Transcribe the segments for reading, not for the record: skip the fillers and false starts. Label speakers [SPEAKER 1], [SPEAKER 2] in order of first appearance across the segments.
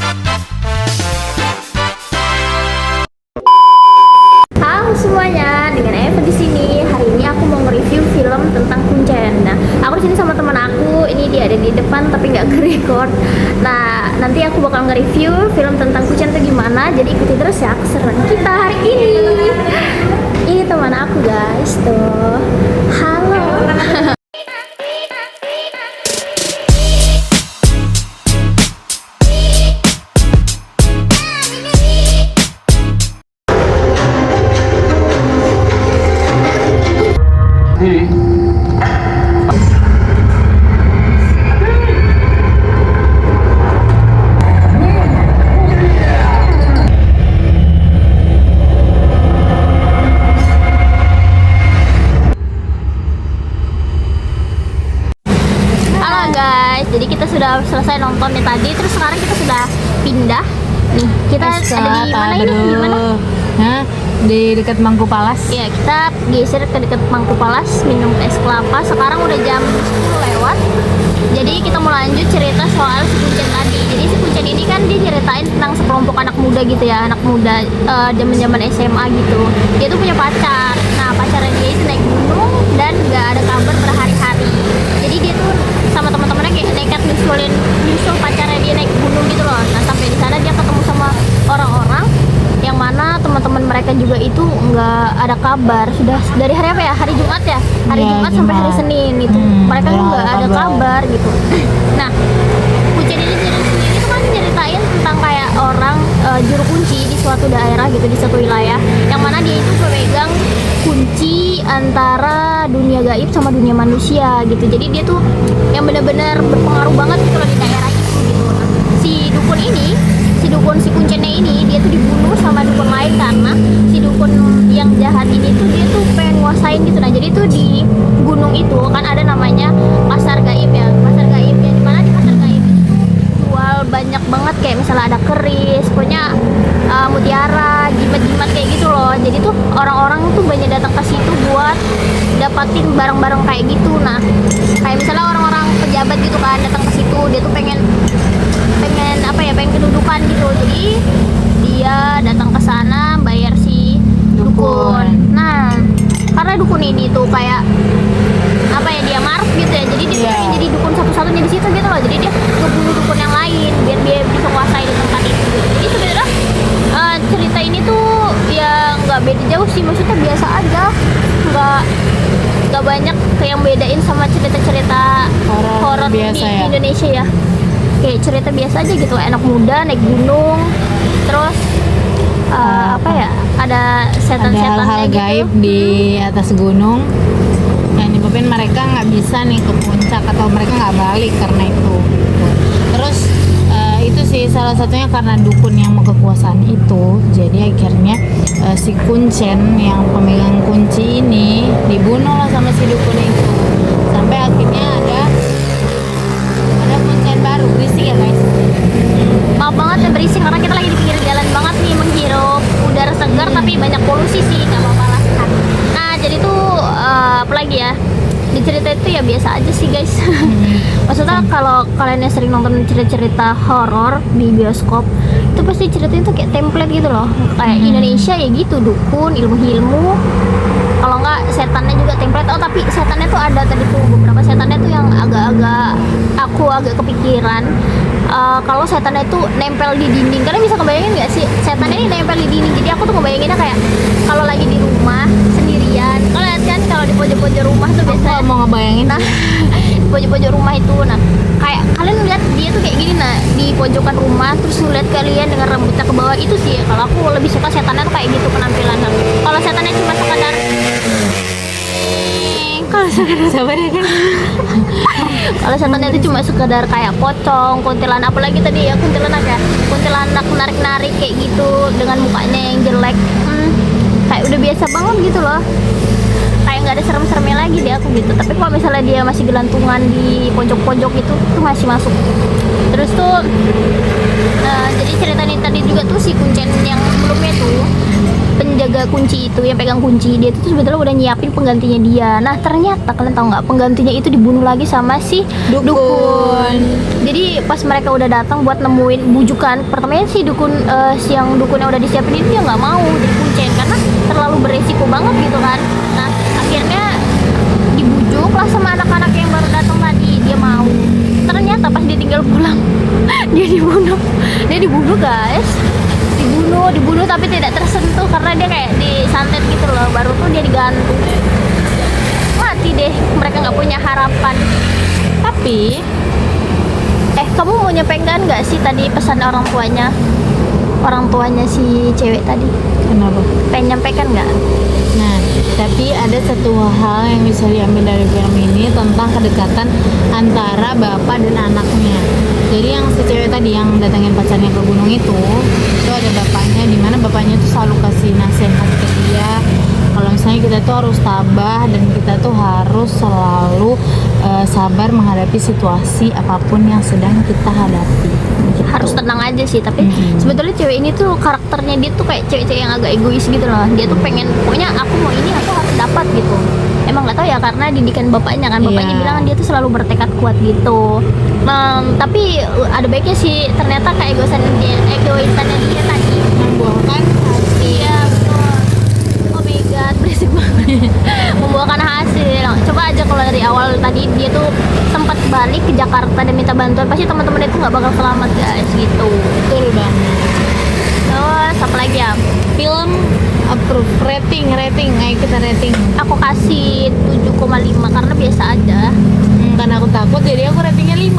[SPEAKER 1] Halo semuanya, dengan Eva di sini. Hari ini aku mau nge-review film tentang Kuncen. Nah, aku di sini sama teman aku. Ini dia ada di depan tapi nggak ke-record. Nah, nanti aku bakal nge-review film tentang Kuncen itu gimana. Jadi ikuti terus ya keseruan kita hari ini. Ini teman aku guys, tuh. Halo. Jadi kita sudah selesai nonton nih tadi, terus sekarang kita sudah pindah. Nih, kita ada di mana ini? Di mana?
[SPEAKER 2] Nah, di dekat Mangku Palas.
[SPEAKER 1] Ya, kita geser ke dekat Mangku Palas, minum es kelapa. Sekarang udah jam 10 lewat. Jadi kita mau lanjut cerita soal si Kuncen tadi. Jadi si Kuncen ini kan dia nyeritain tentang sekelompok anak muda gitu ya, anak muda zaman-zaman SMA gitu. Dia tuh punya pacar. Nah, pacarnya dia itu naik gunung dan nggak ada kabar berhari-hari. Jadi dia tuh sama teman-temannya kayak nekat nyusul pacarnya dia naik gunung gitu loh. Nah, sampai di sana dia ketemu sama orang-orang yang mana teman-teman mereka juga itu nggak ada kabar. Sudah dari hari apa ya? Hari Jumat ya? Hari
[SPEAKER 2] Ya,
[SPEAKER 1] Jumat sampai hari Senin itu. Mereka tuh nggak ada kabar gitu. Nah, Kuncen ini sendiri tuh kan ceritain tentang kayak orang juru kunci di suatu daerah gitu, di suatu wilayah, yang mana dia itu pemegang kunci antara dunia gaib sama dunia manusia gitu. Jadi dia tuh yang benar-benar berpengaruh banget gitu loh di daerah itu gitu. Nah, si dukun ini, si Kuncennya ini, dia tuh dibunuh sama dukun lain karena si dukun yang jahat ini tuh dia tuh pengen nguasain gitu. Nah, jadi tuh di gunung itu kan ada namanya pasar gaib ya, pasar gaib ya, dimana di pasar gaib itu tuh jual banyak banget kayak misalnya ada keris, pokoknya mutiara, jimat-jimat kayak gitu loh. Jadi tuh orang-orang tuh banyak datang ke situ buat dapatin barang-barang kayak gitu. Nah, kayak misalnya orang-orang pejabat gitu kan datang ke situ, dia tuh pengen apa ya, pengen kedudukan gitu. Jadi dia datang ke sana bayar si dukun. Nah, karena dukun ini tuh kayak apa ya, dia maruk gitu ya. Jadi dia pengen jadi dukun satu-satunya di situ gitu loh. Jadi dia ngebunuh dukun yang lain biar dia bisa kuasai di tempat itu gitu. Jadi sebenarnya cerita ini tuh ya nggak beda jauh sih, maksudnya biasa aja, nggak banyak kayak yang bedain sama cerita-cerita horor di
[SPEAKER 2] ya?
[SPEAKER 1] Indonesia ya. Kayak cerita biasa aja gitu, anak muda naik gunung, terus apa ya, ada setan-setannya
[SPEAKER 2] hal-hal
[SPEAKER 1] gitu.
[SPEAKER 2] gaib di atas gunung yang nyebabin mereka nggak bisa nih ke puncak atau mereka nggak balik karena itu. Terus itu sih salah satunya karena dukun yang mau kekuasaan itu. Jadi akhirnya si Kuncen yang pemegang kunci ini dibunuh lah sama si dukun itu. Sampai akhirnya ada Kuncen baru. Berisik ya guys.
[SPEAKER 1] Maaf banget ya berisik karena kita lagi di pinggir jalan banget nih, menghirup udara segar tapi banyak polusi sih, nggak apa-apa lah. Nah, jadi tuh apa lagi ya, di cerita itu ya biasa aja sih guys. Maksudnya kalau kalian yang sering nonton cerita-cerita horor di bioskop, itu pasti ceritanya tuh kayak template gitu loh, kayak Indonesia ya gitu, dukun, ilmu-ilmu, kalau nggak setannya juga template. Oh, tapi setannya tuh ada tadi tuh beberapa setannya tuh yang aku agak kepikiran. Kalau setannya itu nempel di dinding, kalian bisa kebayangin nggak sih setannya ini nempel di dinding? Jadi aku tuh ngebayanginnya kayak kalau lagi di rumah sendirian, kalian lihat kan kalau di pojok-pojok rumah tuh biasanya
[SPEAKER 2] mau ngebayangin
[SPEAKER 1] di pojok-pojok rumah itu. Nah, kayak kalian lihat dia tuh kayak gini, nah di pojokan rumah, terus ngeliat kalian dengan rambutnya ke bawah. Itu sih kalau aku lebih suka setannya tuh kayak gitu penampilannya. Kalau setannya cuma sekadar
[SPEAKER 2] sabar ya kan.
[SPEAKER 1] kalau setannya itu cuma sekedar kayak pocong, kuntilanak, apalagi tadi ya kuntilanak ya, kuntilanak narik-narik kayak gitu dengan mukanya yang jelek, kayak udah biasa banget gitu loh, kayak nggak ada serem-seremnya lagi deh aku gitu. Tapi kalau misalnya dia masih gelantungan di pojok-pojok itu tuh masih masuk. Terus tuh jadi cerita ini tadi juga tuh si Kuncen yang sebelumnya tuh penjaga penjaga kunci itu yang pegang kunci, dia itu sebetulnya udah nyiapin penggantinya dia. Nah ternyata kalian tahu nggak, penggantinya itu dibunuh lagi sama si dukun. Jadi pas mereka udah datang buat nemuin bujukan, pertamanya si dukun si yang dukun yang udah disiapin itu dia nggak mau dikuncen karena terlalu beresiko banget gitu kan. Nah akhirnya dibujuk lah sama anak-anak yang baru datang tadi, dia mau. Ternyata pas dia tinggal pulang dia dibunuh guys, dibunuh tapi tidak tersentuh karena dia kayak disantet gitu loh, baru tuh dia digantung. Mati deh, mereka nggak punya harapan.
[SPEAKER 2] Tapi
[SPEAKER 1] Kamu mau nyampaikan nggak sih tadi pesan orang tuanya si cewek tadi?
[SPEAKER 2] kenapa?
[SPEAKER 1] Pengen nyampaikan nggak?
[SPEAKER 2] Nah, tapi ada satu hal yang bisa diambil dari film ini tentang kedekatan antara bapak dan anaknya. Jadi yang si cewek tadi yang datangin pacarnya ke gunung itu ada bapaknya, di mana bapaknya tuh selalu kasih nasihat ke dia kalau misalnya kita tuh harus tabah dan kita tuh harus selalu sabar menghadapi situasi apapun yang sedang kita hadapi.
[SPEAKER 1] Harus tenang aja sih, tapi sebetulnya cewek ini tuh karakternya dia tuh kayak cewek-cewek yang agak egois gitu loh. Dia tuh pengen, pokoknya aku mau ini aku harus dapat gitu. Emang nggak tahu ya karena didikan bapaknya kan, bapaknya
[SPEAKER 2] Iya.
[SPEAKER 1] bilang dia tuh selalu bertekad kuat gitu. Tapi ada baiknya sih ternyata keegoisannya dia tadi
[SPEAKER 2] Membuahkan
[SPEAKER 1] iya betul. Oh my god, berisik banget. Membuahkan hasil. Coba aja kalau dari awal tadi dia tuh sempat balik ke Jakarta dan minta bantuan, pasti teman-teman itu nggak bakal selamat guys gitu.
[SPEAKER 2] betul banget.
[SPEAKER 1] Terus apa lagi ya?
[SPEAKER 2] Film approve, rating, ayo kita rating.
[SPEAKER 1] Aku kasih 7,5 karena biasa aja.
[SPEAKER 2] Karena aku takut jadi aku ratingnya 5.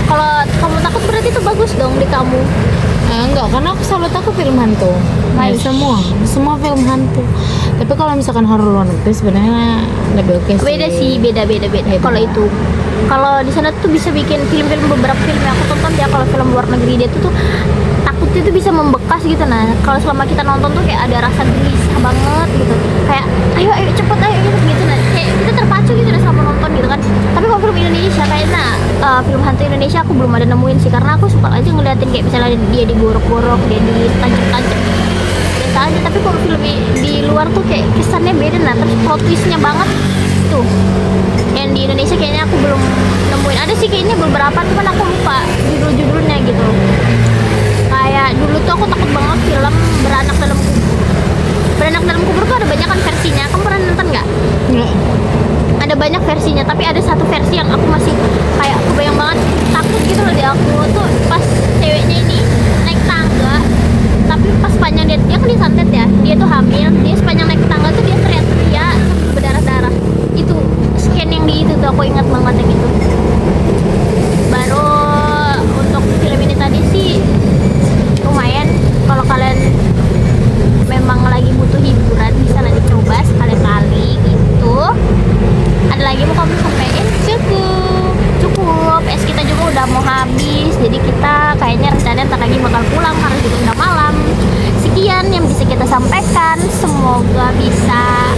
[SPEAKER 1] Kalau kamu takut berarti itu bagus dong di kamu.
[SPEAKER 2] Enggak, karena aku selalu takut film hantu. Ya,
[SPEAKER 1] Aish.
[SPEAKER 2] semua film hantu. Tapi kalau misalkan horor luar negeri sebenarnya lebih oke sih.
[SPEAKER 1] Beda sih, beda. Kalau itu, kalau di sana tuh bisa bikin beberapa film yang aku tonton ya, kalau film luar negeri dia tuh takutnya tuh bisa membekas gitu. Nah kalau selama kita nonton tuh kayak ada rasa gelisah banget gitu, kayak ayo cepet ayo gitu. Nah kayak kita terpacu gitu deh sama nonton gitu kan. Tapi kalau film Indonesia kayaknya film hantu Indonesia aku belum ada nemuin sih, karena aku suka aja ngeliatin kayak misalnya dia digorok-gorok, dia ditancap-tancap biasa aja. Tapi kalau film di luar tuh kayak kesannya beda. Nah terus plot twistnya banget tuh yang di Indonesia kayaknya aku belum nemuin. Ada sih kayaknya beberapa, cuman aku lupa judul-judulnya gitu. Kayak dulu tuh aku takut banget film Beranak Dalam Kubur tuh ada banyak kan versinya. Kamu pernah nonton nggak?
[SPEAKER 2] Enggak.
[SPEAKER 1] Ada banyak versinya, tapi ada satu versi yang aku masih kayak kebayang banget takut gitu loh di aku tuh, pas ceweknya ini naik tangga, tapi pas sepanjang dia kan disantet ya, dia tuh hamil, dia sepanjang naik tangga tuh dia teriak-teriak sampai berdarah-darah. Itu scan yang di itu tuh aku ingat banget yang itu. Baru untuk film ini tadi sih lumayan, kalau kalian memang lagi butuh hiburan bisa nanti coba sekali-kali gitu. Ada lagi mau kamu sampaikan? Cukup. Es kita juga udah mau habis, jadi kita kayaknya rencana ntar lagi bakal pulang karena juga udah malam. Sekian yang bisa kita sampaikan, semoga bisa